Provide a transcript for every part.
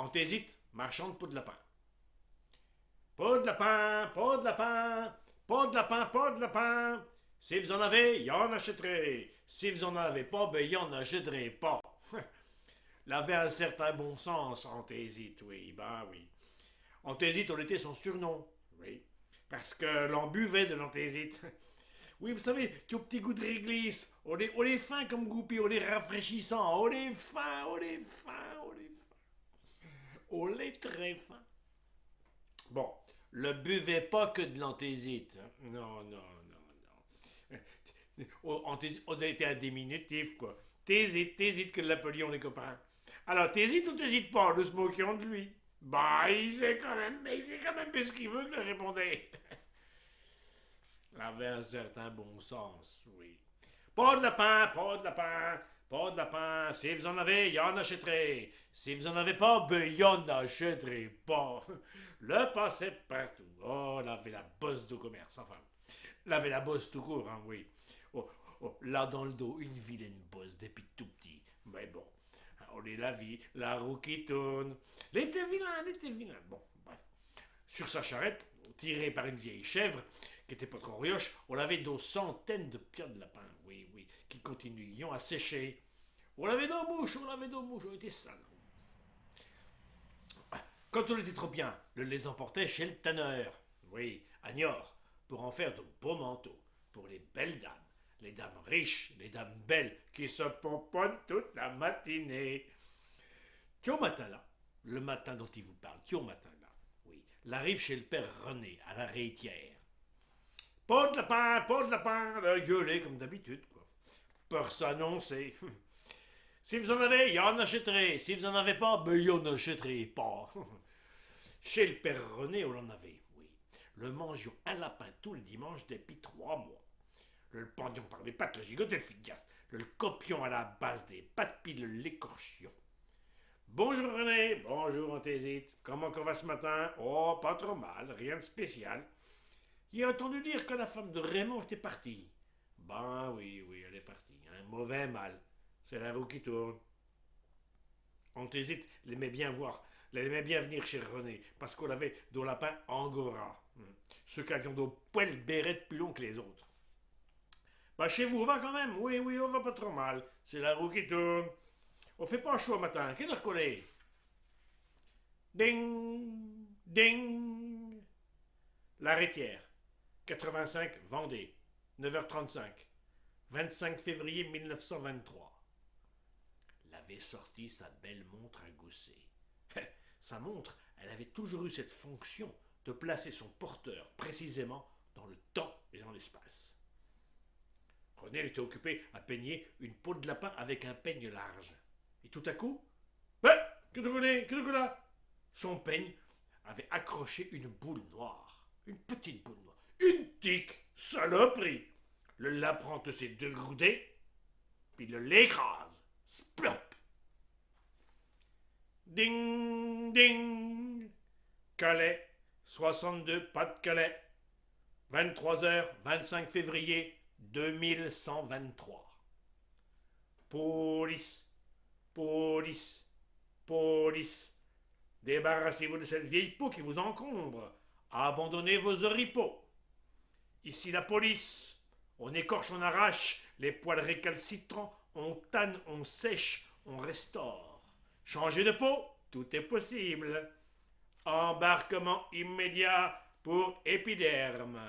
Anthésite, marchand de peau de lapin. Peau de lapin, peau de lapin, peau de lapin, peau de lapin. Si vous en avez, y en achèterait. Si vous en avez pas, ben y en achèterait pas. Il avait un certain bon sens, Anthésite, oui, ben oui. Anthésite, on était son surnom, oui. Parce que l'on buvait de l'anthésite. Oui, vous savez, qui au petit goût de réglisse, on est fin comme goupil, on est rafraîchissant, on est fin, on est fin, on est fin. On est très fin. Bon, le buvait pas que de l'anthésite. Non, non, non, non. On était un diminutif, quoi. T'hésites que l'appelions les copains. Alors, t'hésites ou t'hésites pas, nous se moquions de lui. Bah, il sait quand même plus ce qu'il veut que le répondait. Il avait un certain bon sens, oui. Pas de lapin, pas de lapin, pas de lapin. Si vous en avez, y en achèterait. Si vous en avez pas, ben y en achèterait pas. Le passait partout. Oh, il avait la bosse de commerce, enfin. Il avait la bosse tout court, hein, oui. Oh, oh, là dans le dos, une vilaine bosse depuis tout petit. Mais bon, on est la vie, la roue qui tourne. Il était vilain, il était vilain. Bon, bref. Sur sa charrette, tirée par une vieille chèvre, qui était pas trop rioche, on avait deux centaines de pieds de lapin, oui, oui, qui continuions à sécher. On avait deux mouches, on était sales. Quand on était trop bien, le les emportait chez le tanneur, oui, à Niort, pour en faire de beaux manteaux, pour les belles dames, les dames riches, les dames belles, qui se pomponnent toute la matinée. Au matin là, le matin dont il vous parle, au matin là, oui, il arrive chez le père René, à la Rétière. Pas de lapin, là, gueuler comme d'habitude, quoi. Pour s'annoncer. Si vous en avez, y en achèterait. Si vous en avez pas, ben y en achèterait pas. Chez le père René, on en avait, oui. Le mangions un lapin tous les dimanches depuis 3 mois. Le pendions par les pattes, le gigotait le figasse. Le copions à la base des pattes, puis le l'écorchions. Bonjour René, bonjour Anthésite. Comment qu'on va ce matin? Oh, pas trop mal, rien de spécial. J'ai entendu dire que la femme de Raymond était partie. Ben oui, oui, elle est partie. Un mauvais mal. C'est la roue qui tourne. Anthésite l'aimait bien voir. Elle aimait bien venir chez René, parce qu'on avait dos lapin angora. Ceux qui avaient dos poils bérettes plus longs que les autres. Bah chez vous, on va quand même. Oui, oui, on va pas trop mal. C'est la roue qui tourne. On fait pas chaud matin. Quelle heure qu'on est? Ding, ding. L'arrêtière. 85 Vendée. 9h35. 25 février 1923. Il avait sorti sa belle montre à gousset. Sa montre, elle avait toujours eu cette fonction de placer son porteur précisément dans le temps et dans l'espace. René était occupé à peigner une peau de lapin avec un peigne large. Et tout à coup, qu'est-ce que là? Son peigne avait accroché une boule noire, une petite boule noire, une tique, saloperie. Le lapin de ses deux groudets, puis le l'écrase. Splop! Ding, ding! Calais, 62 Pas-de-Calais. 23h, 25 février 2123. Police, police, police. Débarrassez-vous de cette vieille peau qui vous encombre. Abandonnez vos oripeaux. Ici la police. On écorche, on arrache les poils récalcitrants, on tanne, on sèche, on restaure. Changer de peau, tout est possible. Embarquement immédiat pour Épiderme.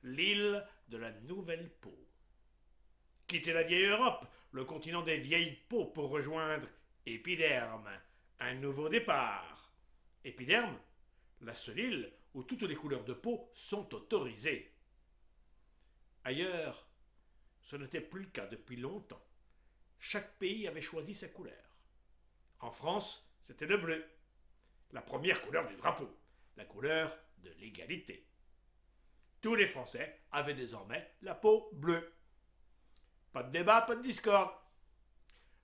L'île de la nouvelle peau. Quitter la vieille Europe, le continent des vieilles peaux pour rejoindre Épiderme. Un nouveau départ. Épiderme, la seule île où toutes les couleurs de peau sont autorisées. Ailleurs, ce n'était plus le cas depuis longtemps. Chaque pays avait choisi sa couleur. En France, c'était le bleu, la première couleur du drapeau, la couleur de l'égalité. Tous les Français avaient désormais la peau bleue. Pas de débat, pas de discorde.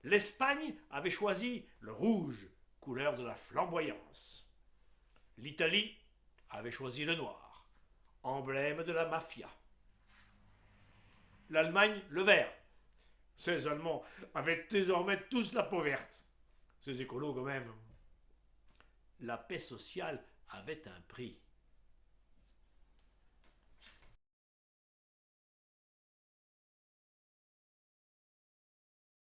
L'Espagne avait choisi le rouge, couleur de la flamboyance. L'Italie avait choisi le noir, emblème de la mafia. L'Allemagne, le vert. Ces Allemands avaient désormais tous la peau verte. Ces écolos, quand même. La paix sociale avait un prix.